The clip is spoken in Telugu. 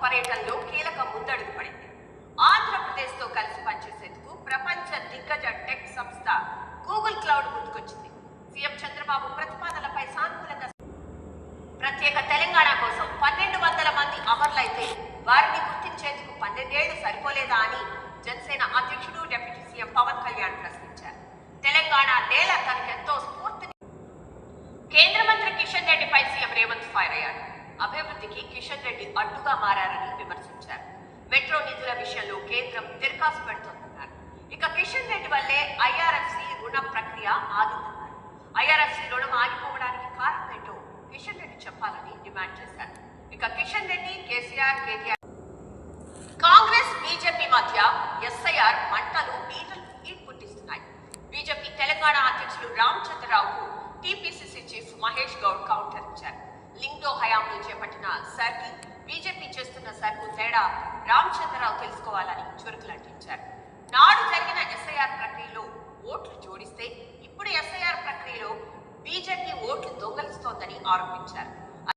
పర్యటనలో కీలక ముందడుగు పడింది. ఆంధ్రప్రదేశ్తో కలిసి పనిచేసేందుకు ప్రపంచ దిగ్గజ టెక్ సంస్థ గూగుల్ క్లౌడ్ ముందుకొచ్చింది. సీఎం చంద్రబాబు ప్రతిపాదనలపై సానుకూలంగా ప్రత్యేక తెలంగాణ కోసం 1200 మంది అమరులైతే వారిని గుర్తించేందుకు 12 ఏళ్లు సరిపోలేదా అని జనసేన అధ్యక్షుడు డిప్యూటీ సీఎం పవన్ కళ్యాణ్ ప్రశ్నించారు. తెలంగాణ నేల తనకెంతో స్ఫూర్తిని కేంద్ర మంత్రి కిషన్ రెడ్డిపై సీఎం రేవంత్ ఫైర్ అయ్యారు. అభివృద్ధికి కిషన్ రెడ్డి అడ్డుగా మారారని విమర్శించారు. మెట్రో నిధుల విషయంలో కేంద్రం తిరకాసు పెడుతోందన్నారు. ఇక కిషన్ రెడ్డి వల్లే ఐఆర్ఎఫ్సి రుణ ప్రక్రియ ఆగిందన్నారు. ఐఆర్ఎఫ్సి రుణం ఆగిపోవడానికి కారణమేంటో కిషన్ రెడ్డి చెప్పాలని డిమాండ్ చేశారు. ఇక కిషన్ రెడ్డి, కేసీఆర్, కేటీఆర్ కాంగ్రెస్ బీజేపీ మధ్య ఎస్ఐఆర్ మంటలు హీట్ పుట్టిస్తున్నాయి. బీజేపీ తెలంగాణ అధ్యక్షులు రామచంద్రరావుకు TPCC chief Mahesh Goud counter ఇచ్చారు. లింగ్డో హయాంలో చేపట్టిన సర్కి బీజేపీ చేస్తున్న సర్కు తేడా రామచంద్రరావు తెలుసుకోవాలని చురుకులంటించారు. నాడు జరిగిన ఎస్ఐఆర్ ప్రక్రియలో ఓట్లు జోడిస్తే ఇప్పుడు ఎస్ఐఆర్ ప్రక్రియలో బీజేపీ ఓట్లు దొంగలిస్తోందని ఆరోపించారు.